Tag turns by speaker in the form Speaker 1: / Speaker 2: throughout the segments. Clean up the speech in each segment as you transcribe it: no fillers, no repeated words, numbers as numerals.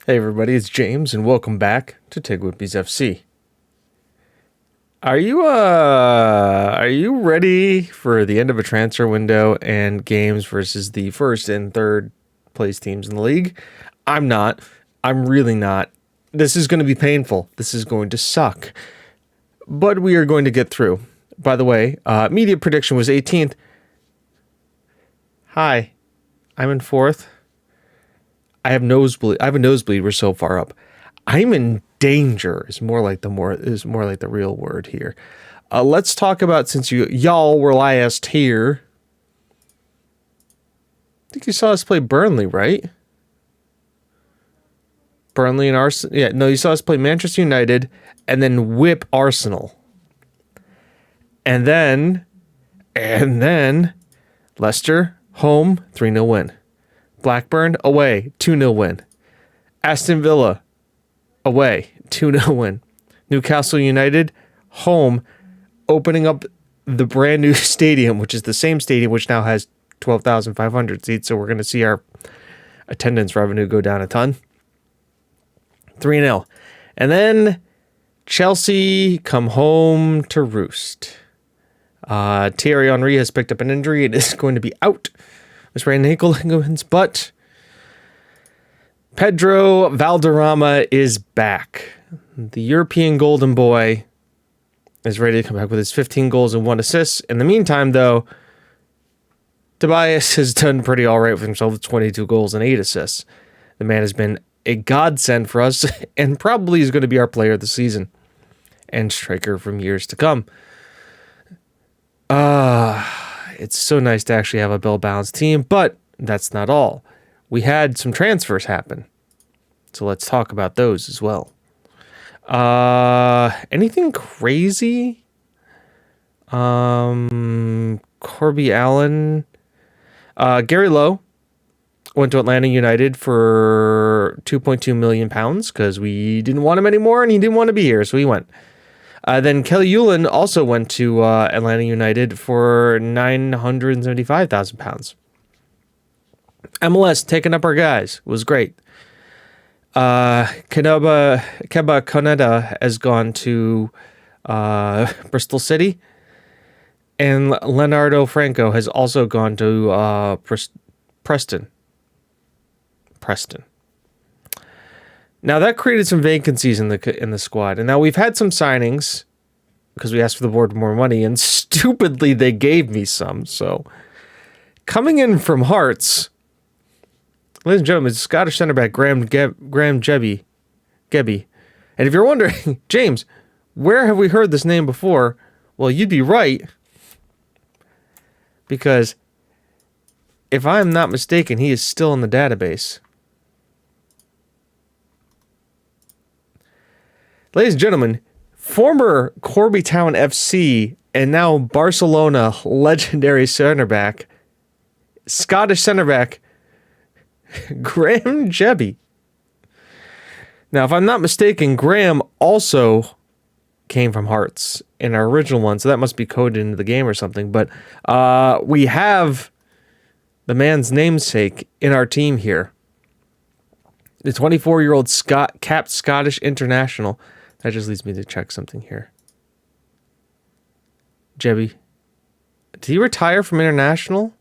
Speaker 1: Hey everybody, it's James and welcome back to TGWPIS FC. Are you ready for the end of a transfer window and games versus the first and third place teams in the league? I'm not. I'm really not. This is going to be painful. This is going to suck. But we are going to get through. By the way, media prediction was 18th. Hi, I'm in 4th. I have a nosebleed. We're so far up. I'm in danger. Is more like the real word here. Let's talk about, since y'all were last here. I think you saw us play Burnley, right? Burnley and Arsenal. Yeah, no, you saw us play Manchester United and then whip Arsenal. And then Leicester home 3-0 win. Blackburn away 2-0 win. Aston Villa away 2-0 win. Newcastle United home, opening up the brand new stadium, which is the same stadium which now has 12,500 seats, so we're going to see our attendance revenue go down a ton. 3-0. And then Chelsea come home to roost. Thierry Henry has picked up an injury. It is going to be out. Sprained ankle ligaments, but Pedro Valderrama is back. The European Golden Boy is ready to come back with his 15 goals and 1 assist. In the meantime, though, Tobias has done pretty all right with himself with 22 goals and 8 assists. The man has been a godsend for us and probably is going to be our player of the season and striker from years to come. It's so nice to actually have a well-balanced team, but that's not all. We had some transfers happen, so let's talk about those as well. Anything crazy? Corby Allen. Gary Lowe went to Atlanta United for £2.2 million because we didn't want him anymore and he didn't want to be here, so he went. Then Kelly Yulin also went to Atlanta United for £975,000. MLS taking up our guys. It was great. Keba Koneda has gone to Bristol City. And Leonardo Franco has also gone to Preston. Now that created some vacancies in the squad, and now we've had some signings because we asked for the board more money, and stupidly they gave me some. So coming in from Hearts, ladies and gentlemen, Scottish centre back Graham Gebby. And if you're wondering, James, where have we heard this name before? Well, you'd be right, because if I'm not mistaken, he is still in the database. Ladies and gentlemen, former Corby Town FC and now Barcelona legendary centre back, Scottish centre back, Graham Gebby. Now, if I'm not mistaken, Graham also came from Hearts in our original one, so that must be coded into the game or something. But we have the man's namesake in our team here. The 24-year-old capped Scottish international. That just leads me to check something here. Gebby. Did he retire from international?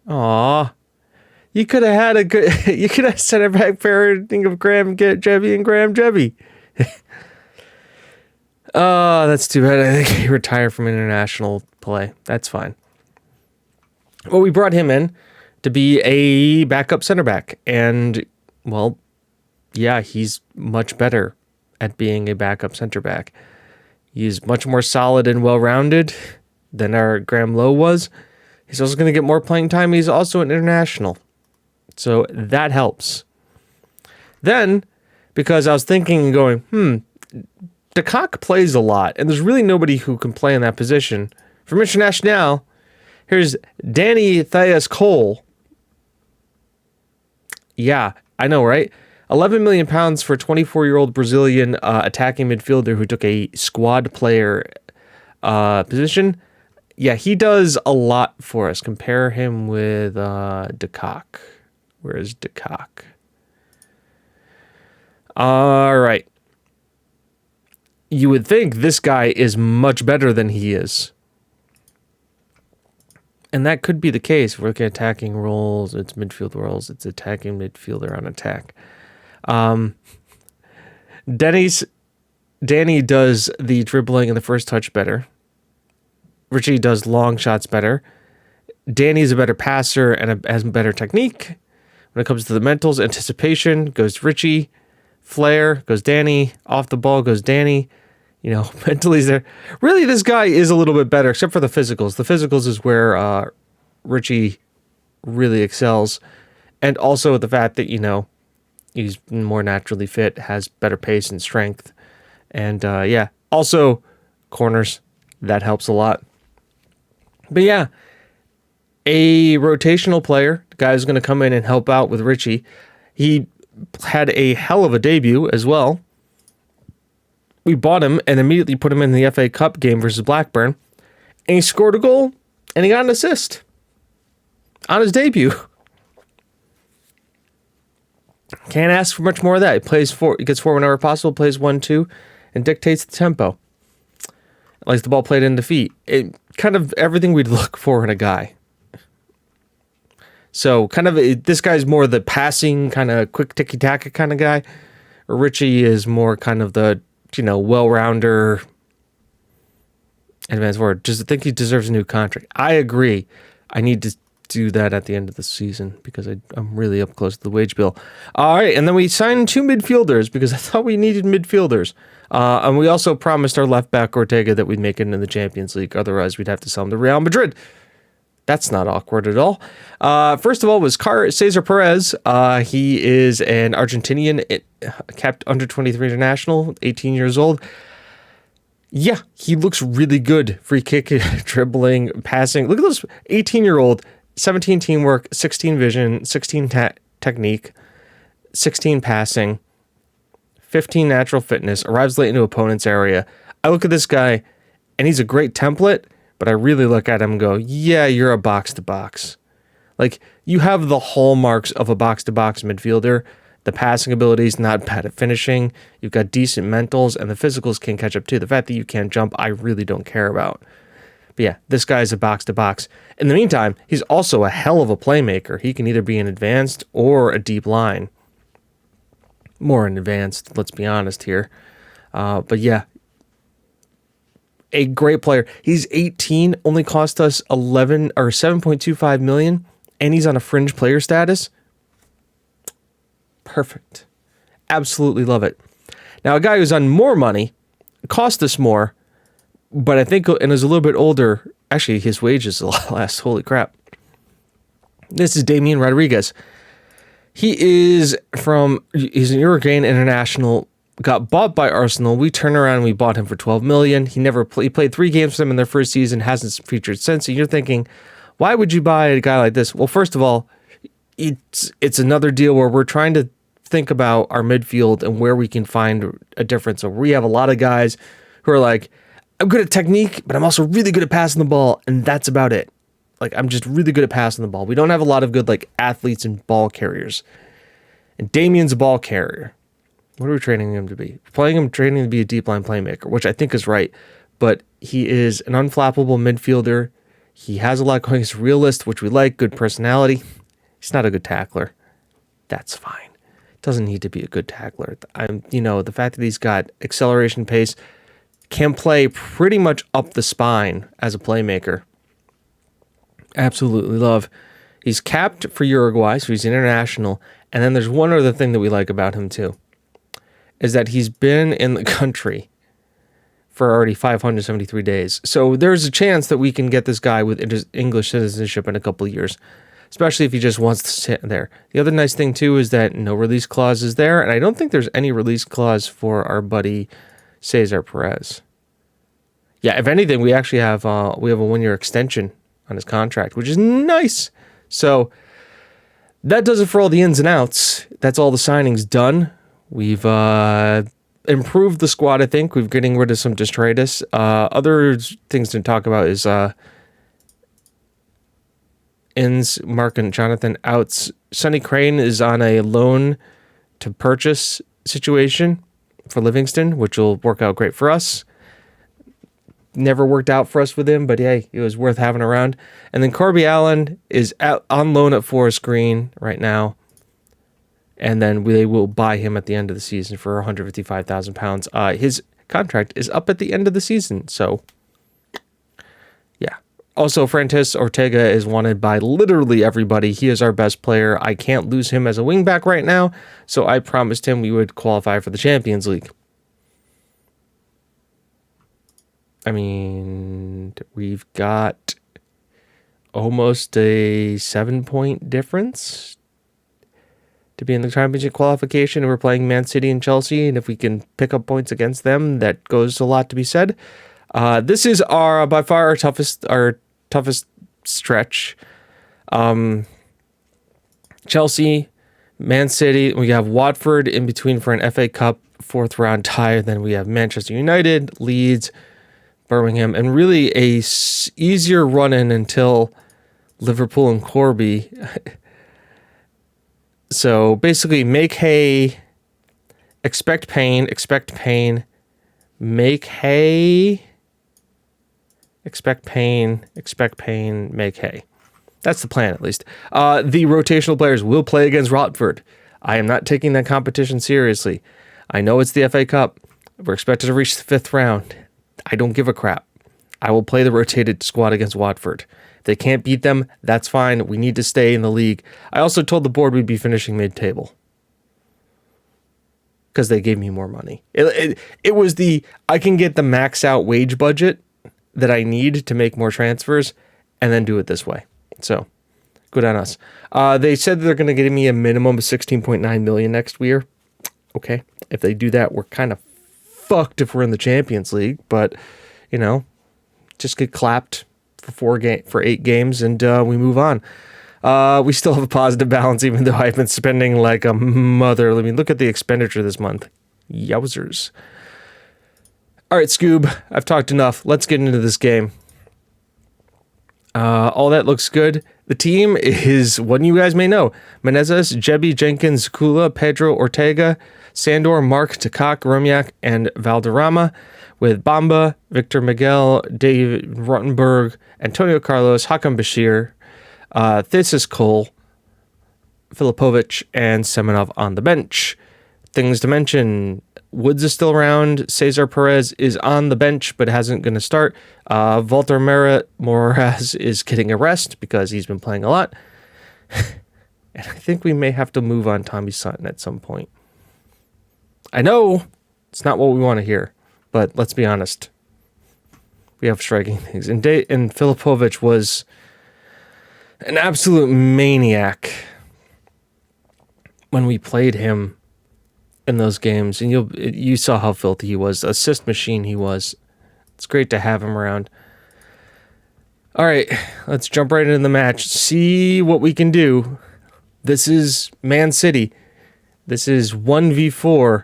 Speaker 1: Aw. You could have had you could have center back pairing of Graham Gebby and Graham Gebby. Oh, that's too bad. I think he retired from international play. That's fine. Well, we brought him in to be a backup center back. And, well, yeah, he's much better at being a backup center back. He's much more solid and well-rounded than our Graham Lowe was. He's also going to get more playing time. He's also an international. So that helps. Then, because I was thinking and going, De Kock plays a lot, and there's really nobody who can play in that position. From International, here's Danny Thias Cole. Yeah, I know, right? £11 million for a 24-year-old Brazilian attacking midfielder who took a squad player position. Yeah, he does a lot for us. Compare him with De Kock. Where is DeCock? All right. You would think this guy is much better than he is. And that could be the case. If we're looking at attacking roles, it's midfield roles, it's attacking midfielder on attack. Danny does the dribbling and the first touch better. Richie does long shots better. Danny's a better passer and has better technique. When it comes to the mentals, anticipation goes Richie. Flair goes Danny. Off the ball goes Danny. Mentally he's there. Really, this guy is a little bit better, except for the physicals. The physicals is where Richie really excels. And also the fact that, he's more naturally fit, has better pace and strength. And, also corners. That helps a lot. But, yeah, a rotational player, the guy who's going to come in and help out with Richie. He had a hell of a debut as well. We bought him and immediately put him in the FA Cup game versus Blackburn. And he scored a goal and he got an assist on his debut. Can't ask for much more of that. He gets four whenever possible, plays 1-2, and dictates the tempo. Likes the ball played into feet. Kind of everything we'd look for in a guy. So this guy's more the passing, kind of quick ticky-tacky kind of guy. Richie is more kind of the well-rounder, advanced forward. Just think he deserves a new contract. I agree. I need to do that at the end of the season because I'm really up close to the wage bill. All right, and then we signed 2 midfielders because I thought we needed midfielders. And we also promised our left back Ortega that we'd make it in the Champions League. Otherwise, we'd have to sell him to Real Madrid. That's not awkward at all. First of all was Cesar Perez. He is an Argentinian, capped under 23 international, 18 years old. Yeah, he looks really good. Free kick, dribbling, passing. Look at this 18-year-old, 17 teamwork, 16 vision, 16 technique, 16 passing, 15 natural fitness, arrives late into opponent's area. I look at this guy, and he's a great template, but I really look at him and go, yeah, you're a box-to-box. Like, you have the hallmarks of a box-to-box midfielder. The passing ability is not bad at finishing. You've got decent mentals, and the physicals can catch up too. The fact that you can't jump, I really don't care about. But yeah, this guy's a box-to-box. In the meantime, he's also a hell of a playmaker. He can either be an advanced or a deep line. More an advanced, let's be honest here. But yeah, a great player. He's 18, only cost us 7.25 million, and he's on a fringe player status. Perfect. Absolutely love it. Now, a guy who's on more money cost us more, but I think, and is a little bit older. Actually, his wages is a lot less. Holy crap. This is Damian Rodriguez. He's an Uruguayan international, got bought by Arsenal. We turned around and we bought him for 12 million. He played 3 games for them in their first season, hasn't featured since. And you're thinking, why would you buy a guy like this? Well, first of all, it's another deal where we're trying to think about our midfield and where we can find a difference. So we have a lot of guys who are like, I'm good at technique, but I'm also really good at passing the ball, and that's about it. Like, I'm just really good at passing the ball. We don't have a lot of good, athletes and ball carriers. And Damian's a ball carrier. What are we training him to be? Training him to be a deep line playmaker, which I think is right. But he is an unflappable midfielder. He has a lot going. He's a realist, which we like. Good personality. He's not a good tackler. That's fine. Doesn't need to be a good tackler. The fact that he's got acceleration, pace, can play pretty much up the spine as a playmaker. Absolutely love. He's capped for Uruguay, so he's international. And then there's one other thing that we like about him too, is that he's been in the country for already 573 days. So there's a chance that we can get this guy with English citizenship in a couple of years, especially if he just wants to sit there. The other nice thing too is that no release clause is there, and I don't think there's any release clause for our buddy Cesar Perez. Yeah, if anything, we actually have a 1-year extension on his contract, which is nice. So that does it for all the ins and outs. That's all the signings done. We've improved the squad, I think. We're getting rid of some detritus. Other things to talk about is ins, Mark and Jonathan outs. Sonny Crane is on a loan to purchase situation for Livingston, which will work out great for us. Never worked out for us with him, but hey, it was worth having around. And then Corby Allen is out on loan at Forest Green right now. And then they will buy him at the end of the season for £155,000. His contract is up at the end of the season, so yeah. Also, Francis Ortega is wanted by literally everybody. He is our best player. I can't lose him as a wingback right now, so I promised him we would qualify for the Champions League. I mean, we've got almost a 7-point difference to be in the championship qualification. We're playing Man City and Chelsea, and if we can pick up points against them, that goes a lot to be said. This is our by far our toughest stretch. Chelsea, Man City, we have Watford in between for an FA Cup 4th round tie. Then we have Manchester United, Leeds, Birmingham, and really a easier run-in until Liverpool and Corby. So basically, make hay, expect pain, make hay, expect pain, make hay. That's the plan, at least. The rotational players will play against Watford. I am not taking that competition seriously. I know it's the FA Cup. We're expected to reach the 5th round. I don't give a crap. I will play the rotated squad against Watford. If they can't beat them, that's fine. We need to stay in the league. I also told the board we'd be finishing mid-table because they gave me more money. It was I can get the max out wage budget that I need to make more transfers and then do it this way. So good on us. They said they're going to give me a minimum of 16.9 million next year. Okay. If they do that, we're kind of fucked if we're in the Champions League, but just get clapped for 8 games and we move on. We still have a positive balance, even though I've been spending like a mother. I mean, look at the expenditure this month. Yowzers. All right, Scoob, I've talked enough. Let's get into this game. All that looks good. The team is one you guys may know: Menezes, Jebby, Jenkins, Kula, Pedro, Ortega, Sandor, Mark, Takak, Romiak, and Valderrama, with Bamba, Victor Miguel, Dave Rottenberg, Antonio Carlos, Hakan Bashir, Thesis Cole, Filipovic, and Semenov on the bench. Things to mention: Woods is still around. Cesar Perez is on the bench, but hasn't going to start. Walter Moraz is getting a rest because he's been playing a lot. And I think we may have to move on Tommy Sutton at some point. I know it's not what we want to hear, but let's be honest. We have striking things. And Filipovic was an absolute maniac when we played him in those games, and you saw how filthy he was. Assist machine he was. It's great to have him around. All right, let's jump right into the match. See what we can do. This is Man City. This is 1v4.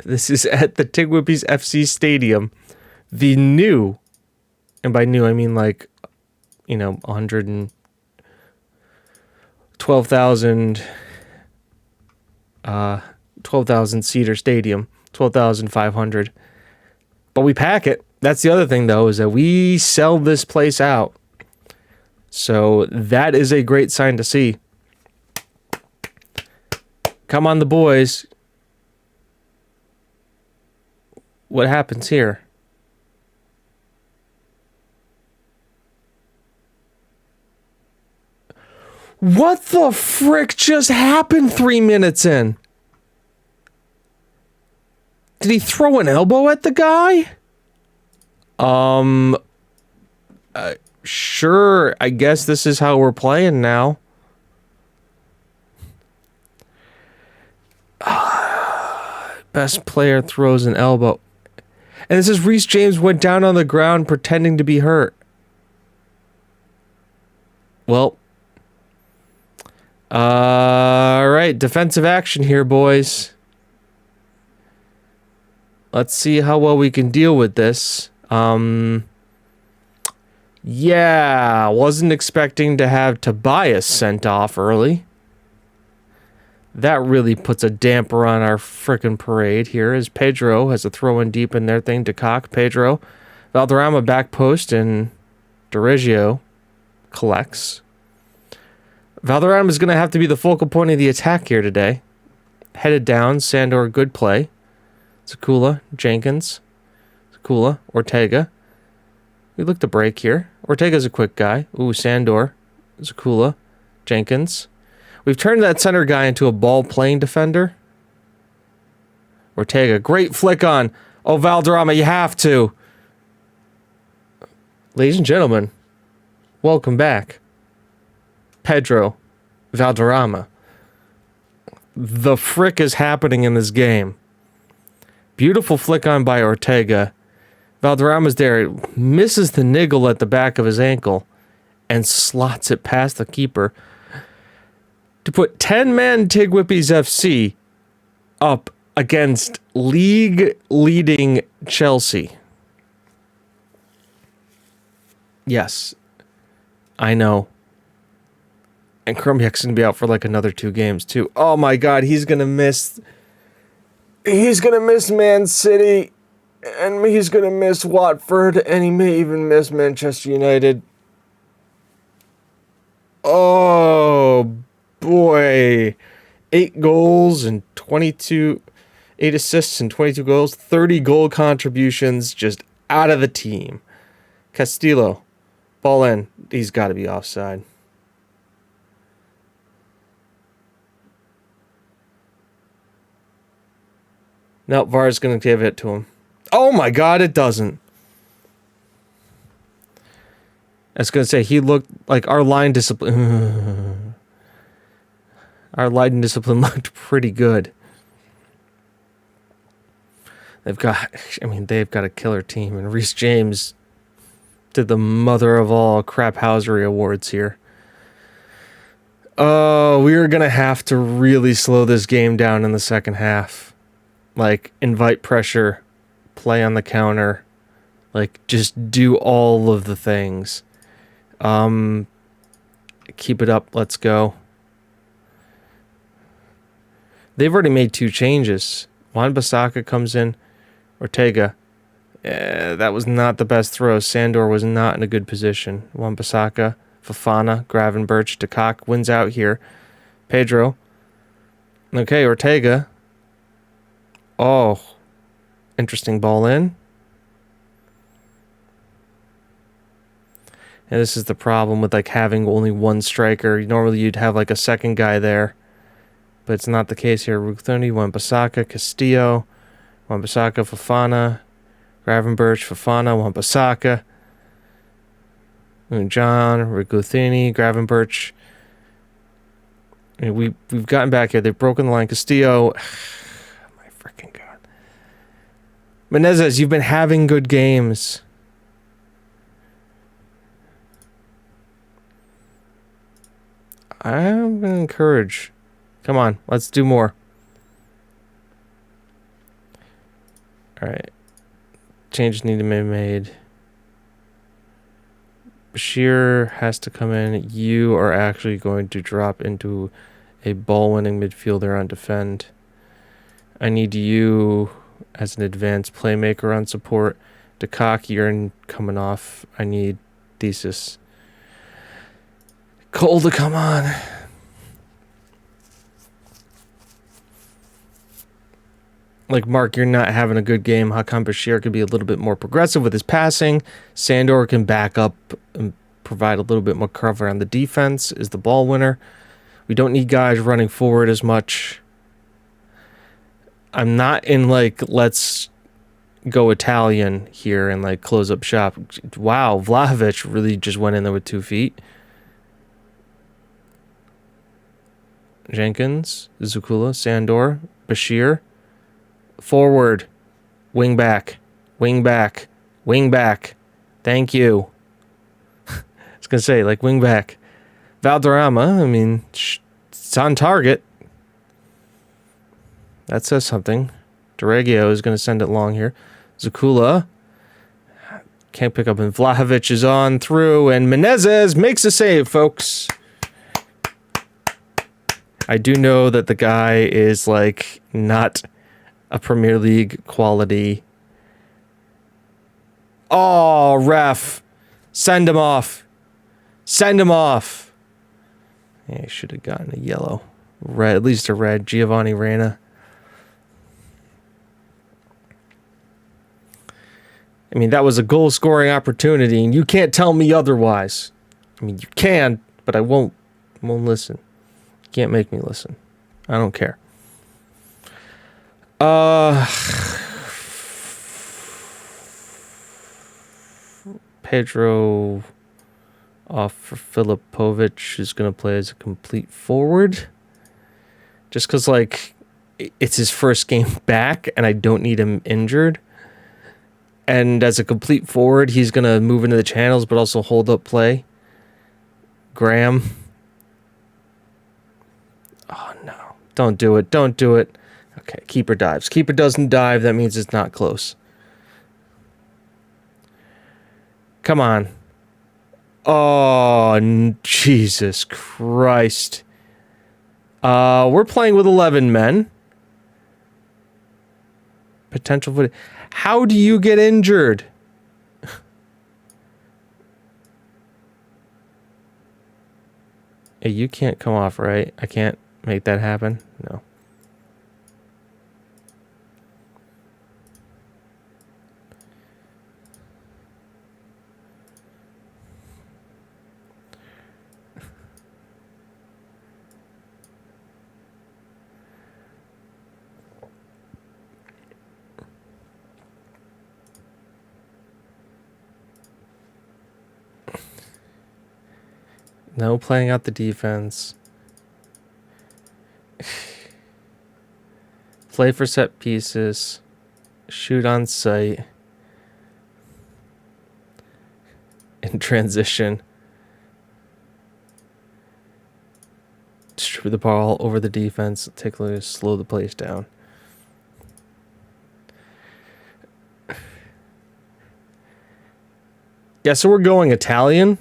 Speaker 1: This is at the TGWPIS FC Stadium. The new, and by new I mean 112,000 12,000 seater stadium, 12,500. But we pack it. That's the other thing, though, is that we sell this place out. So that is a great sign to see. Come on, the boys. What happens here? What the frick just happened 3 minutes in? Did he throw an elbow at the guy? Sure. I guess this is how we're playing now. Best player throws an elbow. And this is Reece James went down on the ground pretending to be hurt. Well. All right. Defensive action here, boys. Let's see how well we can deal with this. Yeah, wasn't expecting to have TGWPIS sent off early. That really puts a damper on our frickin' parade here as Pedro has a throw in deep in their thing to Cock. Pedro, Valderrama back post, and Dirigio collects. Valderrama is going to have to be the focal point of the attack here today. Headed down, Sandor, good play. Zakula, Jenkins. Zakula, Ortega. We look to break here. Ortega's a quick guy. Ooh, Sandor, Zakula, Jenkins. We've turned that center guy into a ball-playing defender. Ortega, great flick on. Oh, Valderrama, you have to. Ladies and gentlemen, welcome back. Pedro Valderrama. The frick is happening in this game. Beautiful flick on by Ortega. Valderrama's there, misses the niggle at the back of his ankle, and slots it past the keeper to put 10-man TGWPIS FC up against league-leading Chelsea. Yes, I know. And Krumjak's going to be out for like another 2 games too. Oh my God, he's going to miss Man City, and he's going to miss Watford, and he may even miss Manchester United. Oh boy. 8 goals and 8 assists and 22 goals, 30 goal contributions just out of the team. Castillo, ball in. He's got to be offside. No, VAR's going to give it to him. Oh my God, it doesn't. I was going to say, he looked like our line discipline. Our line discipline looked pretty good. They've got a killer team. And Reece James did the mother of all craphousery awards here. Oh, we are going to have to really slow this game down in the second half. Like, invite pressure, play on the counter, like, just do all of the things. Keep it up, let's go. They've already made 2 changes. Wan-Bissaka comes in, Ortega. That was not the best throw. Sandor was not in a good position. Wan-Bissaka, Fofana, Gravenberch, DeCock wins out here. Pedro. Okay, Ortega. Oh, interesting ball in. And this is the problem with like having only one striker. Normally you'd have like a second guy there, but it's not the case here. Ruthoni, Wan-Bissaka, Castillo, Wan-Bissaka, Fofana, Gravenberch, Fofana, Wan-Bissaka, John, Ruthoni, Gravenberch. I mean, we've gotten back here. They've broken the line. Castillo. My freaking God. Menezes, you've been having good games. I'm going to encourage. Come on, let's do more. All right. Changes need to be made. Bashir has to come in. You are actually going to drop into a ball-winning midfielder on defend. I need you as an advanced playmaker on support. DeCock, you're coming off. I need Thesis. Cole to come on. Like, Mark, you're not having a good game. Hakan Bashir could be a little bit more progressive with his passing. Sandor can back up and provide a little bit more cover on the defense, is the ball winner. We don't need guys running forward as much. I'm not in, like, let's go Italian here and, like, close up shop. Wow, Vlahovic really just went in there with 2 feet. Jenkins, Zakula, Sandor, Bashir. Forward, wing back, wing back, wing back. Thank you. I was going to say, like, wing back. Valderrama, I mean, it's on target. That says something. Dirigio is going to send it long here. Zakula. Can't pick up, and Vlahovic is on through, and Menezes makes a save, folks. I do know that the guy is, like, not a Premier League quality. Oh, ref. Send him off. Send him off. Yeah, he should have gotten a yellow. Red, at least a red. Giovanni Reyna. I mean, that was a goal-scoring opportunity, and you can't tell me otherwise. I mean, you can, but I won't listen. You can't make me listen. I don't care. Pedro off for Filipovic, who's going to play as a complete forward. Just because, like, it's his first game back, and I don't need him injured. And as a complete forward, he's going to move into the channels, but also hold up play. Graham. Oh, no. Don't do it. Don't do it. Okay, keeper dives. Keeper doesn't dive. That means it's not close. Come on. Oh, Jesus Christ. We're playing with 11 men. Potential for... How do you get injured? Hey, you can't come off, right? I can't make that happen? No. No playing out the defense. Play for set pieces. Shoot on sight. In transition. Distribute the ball over the defense. Take a look to slow the place down. Yeah, so we're going Italian.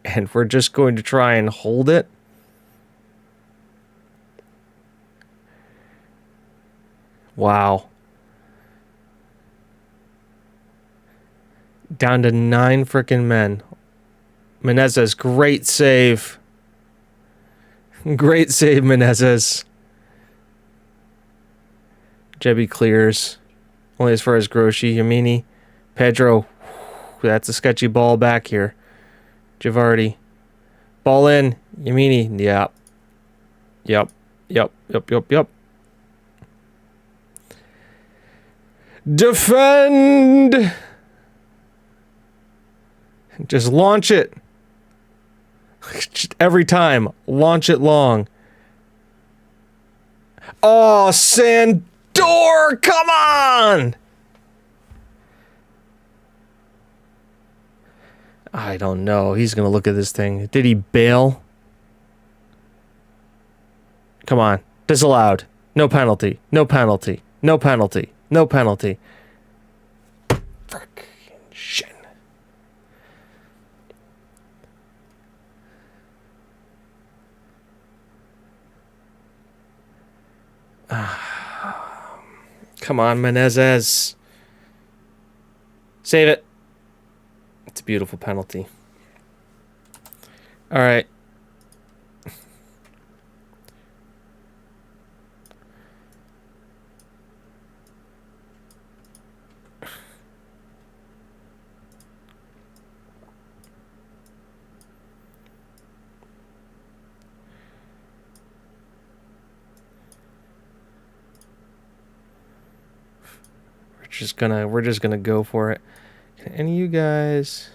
Speaker 1: And we're just going to try and hold it. Wow. Down to 9 frickin' men. Menezes, great save. Great save, Menezes. Jebby clears. Only as far as Groschi. Yamini. Pedro. That's a sketchy ball back here. Javardi. Ball in. Yamini. Yep. Yep. Yep. Yep. Yep. Yep. Defend! Just launch it. Just every time. Launch it long. Oh, Sandor! Come on! I don't know. He's going to look at this thing. Did he bail? Come on. Disallowed. No penalty. No penalty. No penalty. No penalty. Frickin' shit. Come on, Menezes. Save it. It's a beautiful penalty. All right. We're just gonna go for it. Can any of you guys?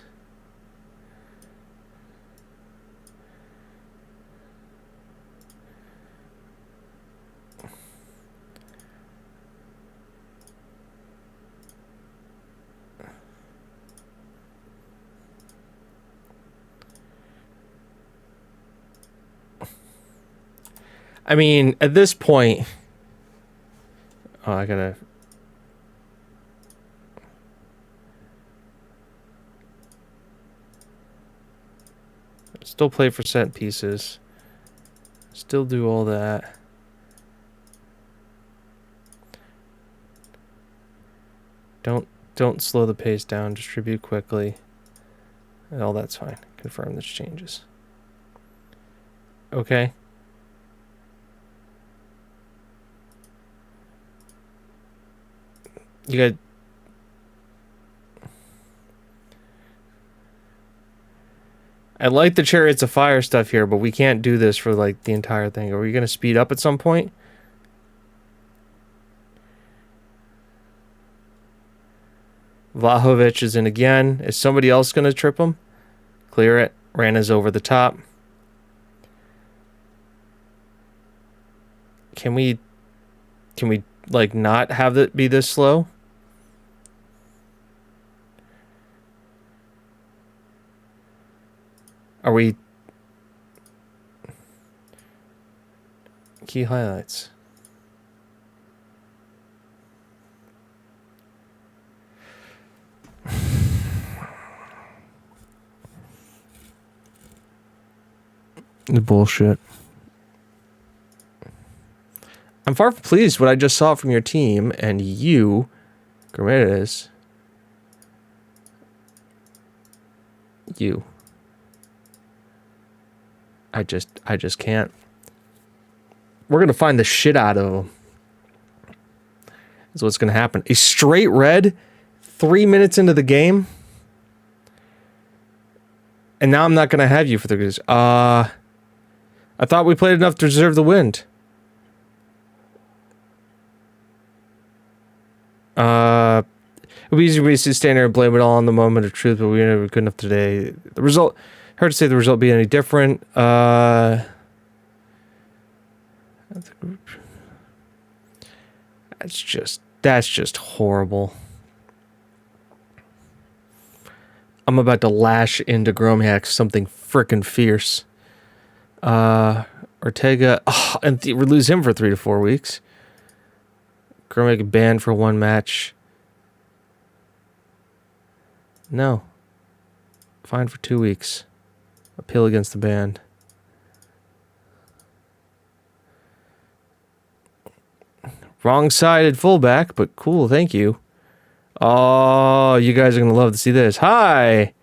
Speaker 1: I mean, at this point, oh, I gotta. Still play for set pieces. Still do all that. Don't slow the pace down. Distribute quickly. And all that's fine. Confirm this changes. Okay. You got... I like the Chariots of Fire stuff here, but we can't do this for like the entire thing. Are we going to speed up at some point? Vlahovic is in again. Is somebody else going to trip him? Clear it. Rana's over the top. Can we like not have it be this slow? Are we... Key highlights. The bullshit. I'm far from pleased what I just saw from your team, and you, Grammatis, you. I just can't. We're gonna find the shit out of him. That's what's gonna happen. A straight red, 3 minutes into the game, and now I'm not gonna have you for the goose. I thought we played enough to deserve the win. It would be easy to stand there and blame it all on the moment of truth, but we were never good enough today. The result, hard to say the result be any different. That's just horrible. I'm about to lash into Gromiak something frickin' fierce. Ortega, and we lose him for 3 to 4 weeks. Gromiak banned for 1 match. No. Fined for 2 weeks. Appeal against the ban. Wrong-sided fullback, but cool, thank you. Oh, you guys are going to love to see this. Hi!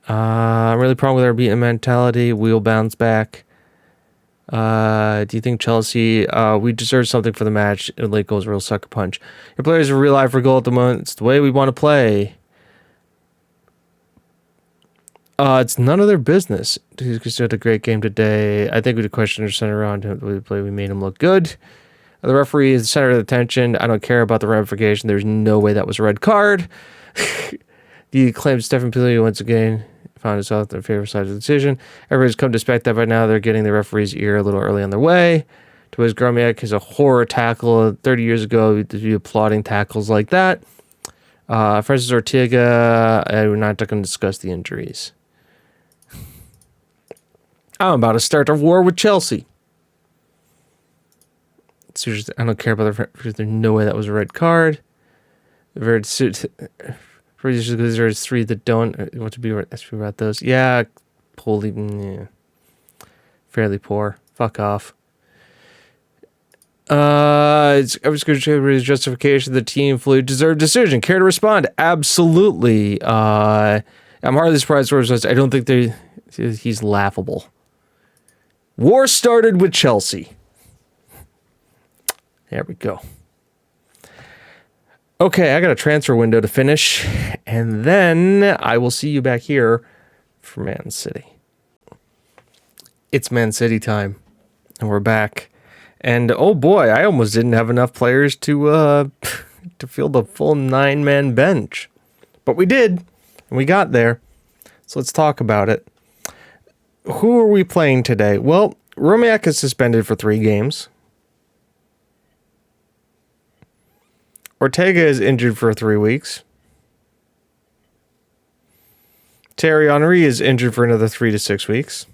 Speaker 1: I'm really proud with our beating mentality. We'll bounce back. Do you think Chelsea, we deserve something for the match? And late goes real sucker punch. Your players are real live for goal at the moment. It's the way we want to play. It's none of their business. He had a great game today. I think we did question or center around him. We made him look good. The referee is the center of attention. I don't care about the ramification. There's no way that was a red card. The claimed Stefan Pilio once again found himself on their favorite side of the decision. Everybody's come to expect that by now. They're getting the referee's ear a little early on their way. Tobias Gromiak is a horror tackle. 30 years ago, to be applauding tackles like that. Francis Ortega, we're not going to discuss the injuries. I'm about to start a war with Chelsea. I don't care about the referees. There's no way that was a red card. There's 3 that don't want to be about those. Yeah, fairly poor. Fuck off. I was going to show his justification. The team fully deserved decision. Care to respond? Absolutely. I'm hardly surprised. I don't think he's laughable. War started with Chelsea. There we go. Okay, I got a transfer window to finish, and then I will see you back here for Man City. It's Man City time, and we're back. And oh boy, I almost didn't have enough players to field a full 9-man bench, but we did, and we got there. So let's talk about it. Who are we playing today? Well, Romiak is suspended for 3 games. Ortega is injured for 3 weeks. Thierry Henry is injured for another 3 to 6 weeks.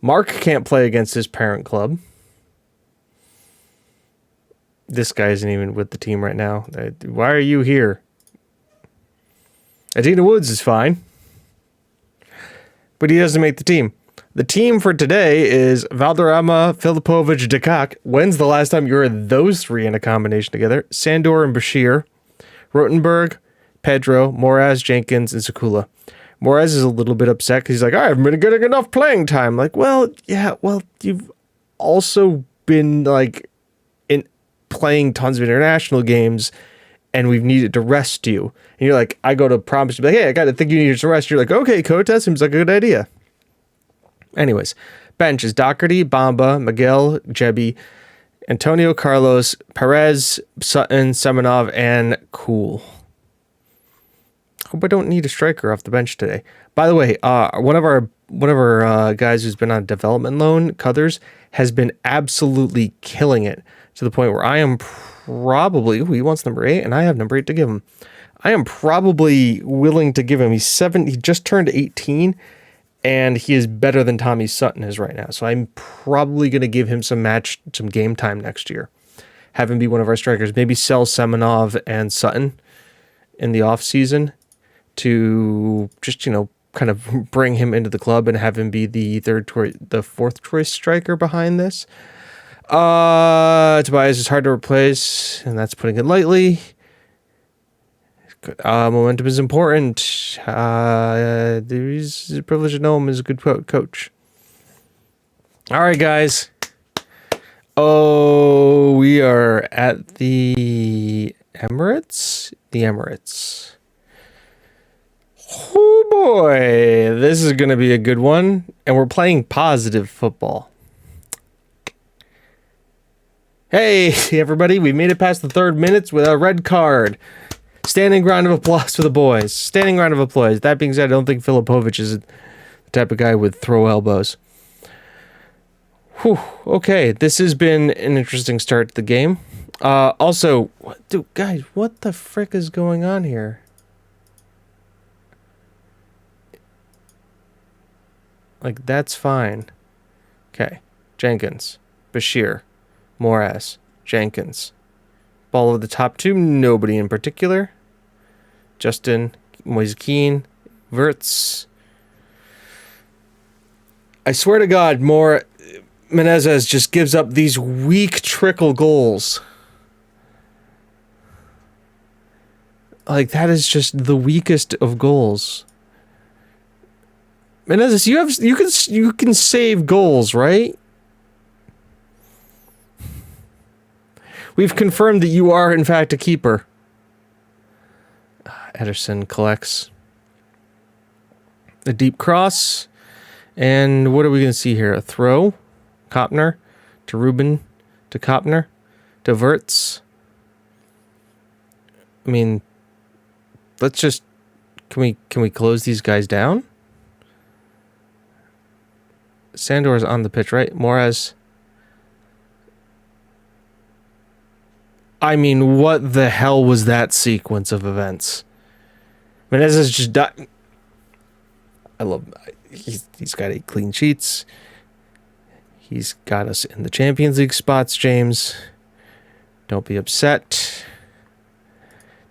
Speaker 1: Mark can't play against his parent club. This guy isn't even with the team right now. Why are you here? Adina Woods is fine. but he doesn't make the team. The team for today is Valderrama, Filipovic, Dekak. When's the last time you were those three in a combination together? Sandor and Bashir, Rotenberg, Pedro, Moraz, Jenkins, and Sakula. Moraz is a little bit upset because he's like, I haven't been getting enough playing time. Like, well, yeah, well, you've also been like in playing tons of international games and we've needed to rest you. And you're like, I go to promise to be like, hey, I got to think you needed to rest. You're like, okay, coach, that seems like a good idea. Anyways, bench is Doherty, Bamba, Miguel, Jebi, Antonio Carlos, Perez, Sutton, Semenov, and Cool. Hope I don't need a striker off the bench today. By the way, one of our guys who's been on development loan, Cuthers, has been absolutely killing it to the point where I am probably, he wants number 8 and I have number 8 to give him. I am probably willing to give him, he just turned 18 and he is better than Tommy Sutton is right now. So I'm probably going to give him some game time next year. Have him be one of our strikers, maybe sell Semenov and Sutton in the off season to just, kind of bring him into the club and have him be the fourth choice striker behind this. Tobias is hard to replace, and that's putting it lightly. Momentum is important. He's a privilege to know him as a good coach. All right, guys. Oh, we are at the Emirates? The Emirates. Oh boy, this is going to be a good one. And we're playing positive football. Hey, everybody, we made it past the 3rd minutes with a red card. Standing round of applause for the boys. Standing round of applause. That being said, I don't think Filipovic is the type of guy with throw elbows. Whew, okay, this has been an interesting start to the game. Also, guys, what the frick is going on here? Like, that's fine. Okay. Jenkins. Bashir. Moraz. Jenkins. Ball of the top 2. Nobody in particular. Justin. Moise Keane. Wirtz. I swear to God, Menezes just gives up these weak trickle goals. Like, that is just the weakest of goals. Menezes, you can save goals, right? We've confirmed that you are in fact a keeper. Ederson collects a deep cross, and what are we going to see here? A throw, Kopner to Ruben, to Kopner, to Wirtz. I mean, let's just can we close these guys down? Sandor's on the pitch, right? Moraz. I mean, what the hell was that sequence of events? Menezes just died. I love he's got 8 clean sheets. He's got us in the Champions League spots, James. Don't be upset.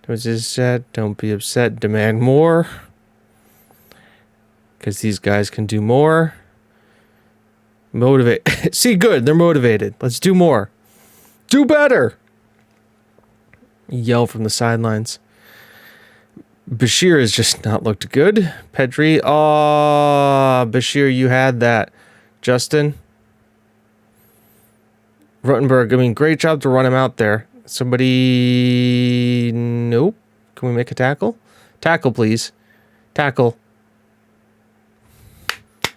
Speaker 1: Don't be upset. Demand more. Because these guys can do more. Motivate. See, good. They're motivated. Let's do more. Do better. Yell from the sidelines. Bashir has just not looked good. Pedri. Oh, Bashir, you had that. Justin. Rotenberg. I mean, great job to run him out there. Somebody. Nope. Can we make a tackle? Tackle, please. Tackle.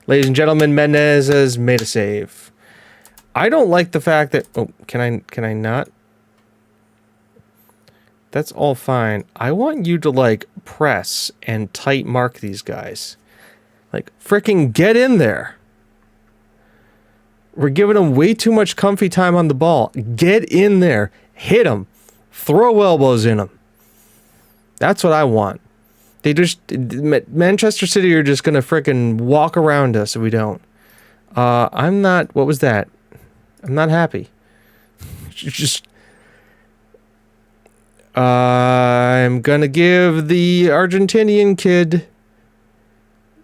Speaker 1: Ladies and gentlemen, Menezes has made a save. I don't like the fact that... Oh, can I not? That's all fine. I want you to, like, press and tight mark these guys. Like, freaking get in there. We're giving them way too much comfy time on the ball. Get in there. Hit them. Throw elbows in them. That's what I want. Manchester City are just going to freaking walk around us if we don't. I'm not... What was that? I'm not happy. I'm gonna give the Argentinian kid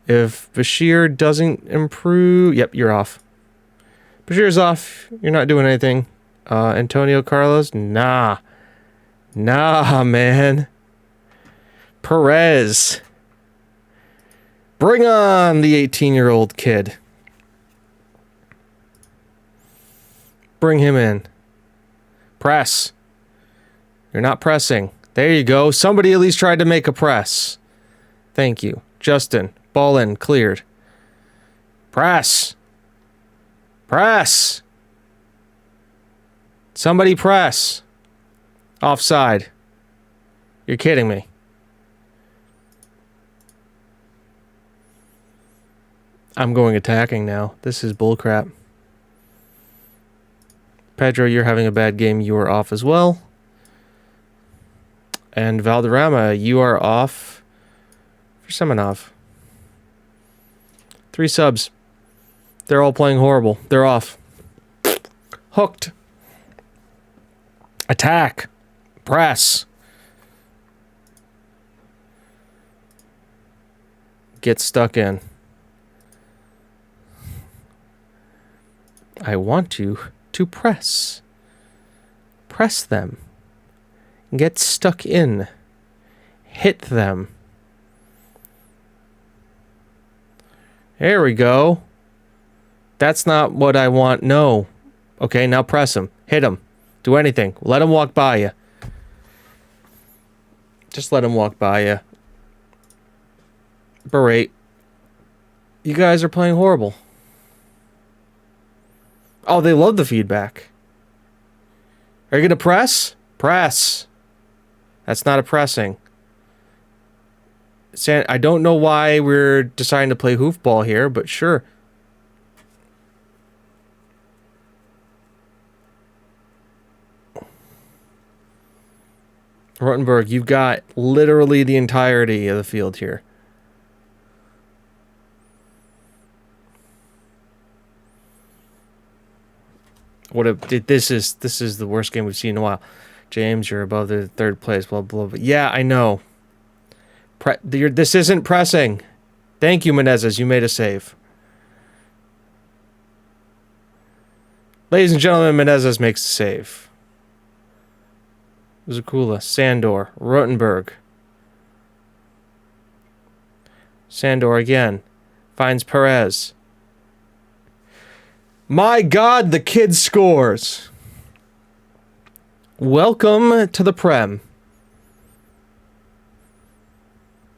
Speaker 1: If Bashir doesn't improve... Yep, you're off. Bashir's off. You're not doing anything. Antonio Carlos? Nah. Nah, man. Perez. Bring on the 18-year-old kid. Bring him in. Press. You're not pressing. There you go. Somebody at least tried to make a press. Thank you. Justin. Ball in. Cleared. Press. Press. Somebody press. Offside. You're kidding me. I'm going attacking now. This is bullcrap. Pedro, you're having a bad game. You are off as well. And Valderrama, you are off for Semenov. 3 subs. They're all playing horrible. They're off. Hooked. Attack. Press. Get stuck in. I want you to press. Press them. Get stuck in. Hit them. There we go. That's not what I want. No. Okay, now press him. Hit him. Do anything. Let him walk by you. Just let him walk by you. Berate. You guys are playing horrible. Oh, they love the feedback. Are you going to press? Press. That's not a pressing. I don't know why we're deciding to play hoofball here, but sure. Rottenberg, you've got literally the entirety of the field here. This is the worst game we've seen in a while. James, you're above the 3rd place. Blah blah blah. Yeah, I know. This isn't pressing. Thank you, Menezes. You made a save. Ladies and gentlemen, Menezes makes a save. Zakula, Sandor, Rotenberg. Sandor again. Finds Perez. My God, the kid scores. Welcome to the Prem.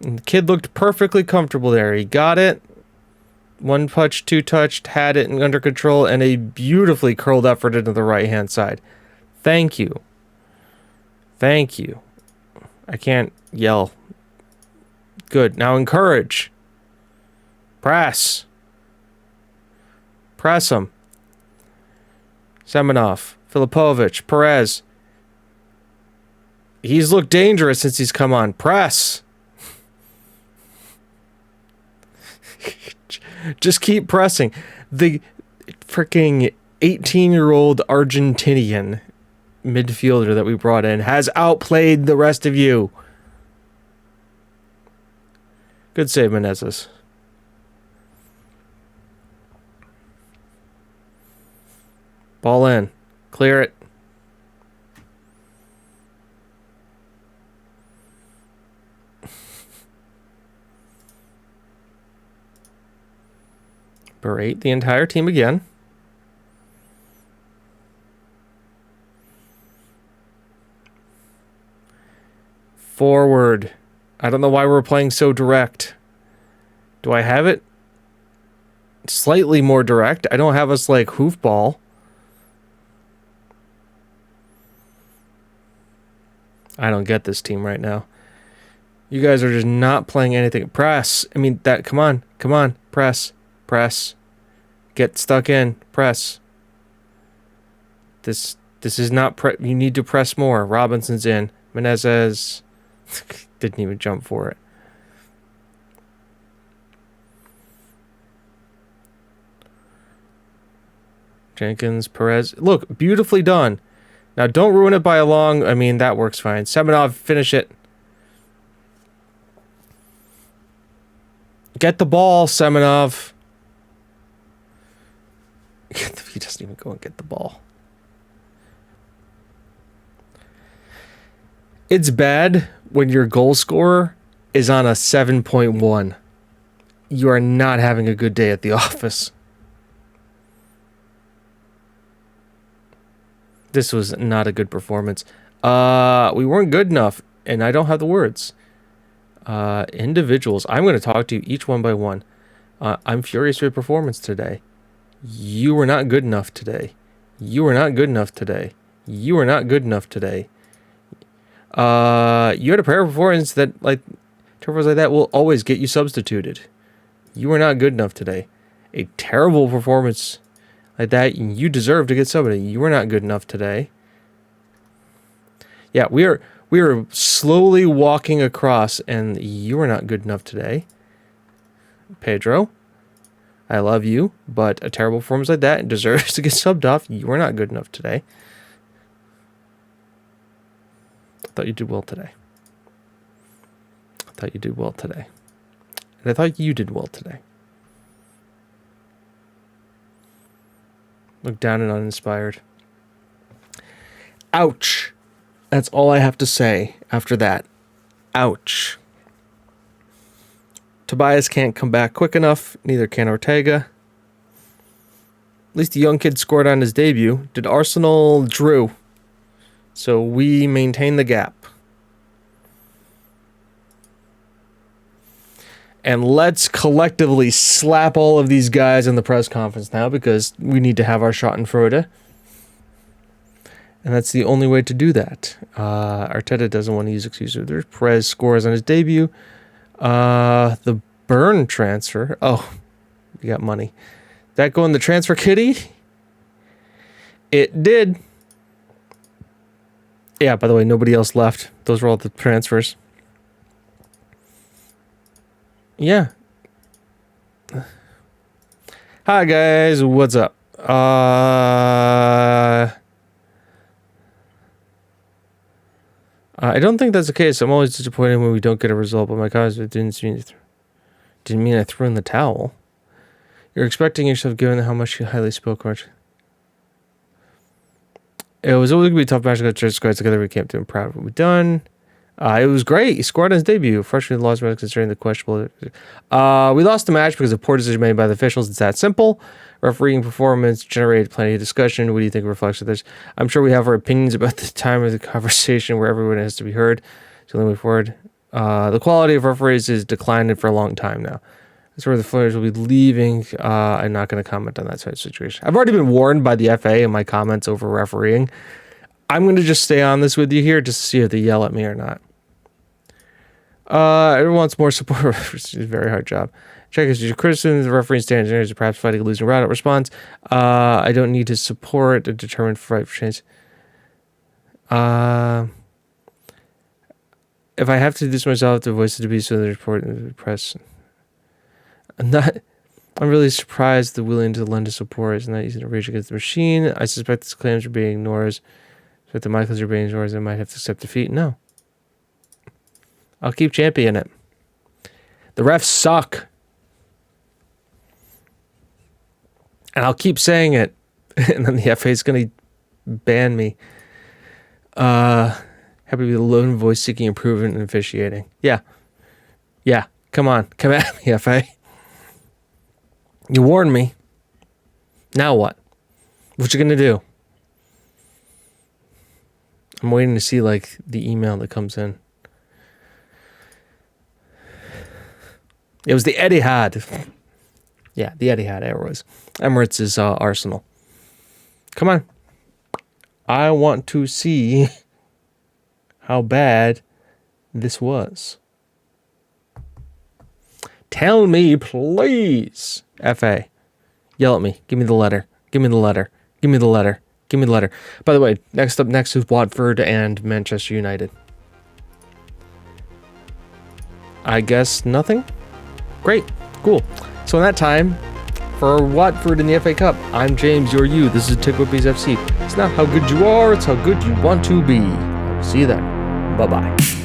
Speaker 1: And the kid looked perfectly comfortable there. He got it. 1 touch, 2 touched, had it under control, and a beautifully curled effort into the right-hand side. Thank you. Thank you. I can't yell. Good. Now encourage. Press. Press him. Semenov. Filipovic. Perez. He's looked dangerous since he's come on. Press. Just keep pressing. The freaking 18-year-old Argentinian midfielder that we brought in has outplayed the rest of you. Good save, Menezes. Ball in. Clear it. Berate the entire team again. Forward. I don't know why we're playing so direct. Do I have it slightly more direct? I don't have us like hoofball. I don't get this team right now. You guys are just not playing anything. Press. I mean, that. Come on. Come on. Press. Press. Get stuck in. Press. This is not you need to press more. Robinson's in. Menezes didn't even jump for it. Jenkins, Perez. Look, beautifully done. Now don't ruin it by a long... I mean, that works fine. Semenov, finish it. Get the ball, Semenov. He doesn't even go and get the ball. It's bad when your goal scorer is on a 7.1. You are not having a good day at the office. This was not a good performance. We weren't good enough, and I don't have the words. Individuals. I'm going to talk to you each one by one. I'm furious with your performance today. You were not good enough today. You were not good enough today. You were not good enough today. You had a pair of performance that, like, turnovers like that will always get you substituted. You were not good enough today. A terrible performance like that, you deserve to get somebody. You were not good enough today. Yeah, we are slowly walking across, and you were not good enough today. Pedro, I love you, but a terrible performance like that deserves to get subbed off. You were not good enough today. I thought you did well today. I thought you did well today. And I thought you did well today. Look down and uninspired. Ouch. That's all I have to say after that. Ouch. Tobias can't come back quick enough. Neither can Ortega. At least the young kid scored on his debut. Did Arsenal? Drew. So we maintain the gap. And let's collectively slap all of these guys in the press conference now, because we need to have our Schadenfreude. And that's the only way to do that. Arteta doesn't want to use excuses. There's Perez scores on his debut. The Burn transfer. Oh, you got money. Did that go in the transfer kitty? It did. Yeah, by the way, nobody else left. Those were all the transfers. Yeah. Hi, guys. What's up? I don't think that's the case. I'm always disappointed when we don't get a result, but my comments didn't mean I threw in the towel. You're expecting yourself, given how much you highly spoke much. It was always going to be a tough match to get squads together. We came to him proud of what we've done. It was great. He scored on his debut. Frustrated lost match considering the questionable. We lost the match because of poor decision made by the officials. It's that simple. Refereeing performance generated plenty of discussion. What do you think reflects of this? I'm sure we have our opinions about the time of the conversation where everyone has to be heard. So let me move forward. The quality of referees is declining for a long time now. That's where the players will be leaving. I'm not going to comment on that side of the situation. I've already been warned by the FA in my comments over refereeing. I'm going to just stay on this with you here just to see if they yell at me or not. Everyone wants more support. It's a very hard job. Check is your criticism. The refereeing standards are perhaps fighting a losing route. Response: I don't need to support a determined fight for change. If I have to do this myself, the voice to be so the report in the press. I'm really surprised the willing to lend a support is not using a rage against the machine. I suspect these claims are being ignored. But the Michaels are being ignored. They might have to accept defeat. No. I'll keep championing it. The refs suck. And I'll keep saying it. And then the FA is going to ban me. Happy to be the lone voice seeking improvement in officiating. Yeah. Yeah. Come on. Come at me, FA. You warned me. Now what? What you going to do? I'm waiting to see, like, the email that comes in. It was the Etihad. Yeah, the Etihad Airways. Emirates is Arsenal. Come on. I want to see how bad this was. Tell me, please. FA. Yell at me. Give me the letter. Give me the letter. Give me the letter. Give me the letter. By the way, next is Watford and Manchester United. I guess nothing? Great. Cool. So in that time, for Watford in the FA Cup, I'm James, you're you. This is TGWPIS FC. It's not how good you are, it's how good you want to be. I'll see you then. Bye-bye.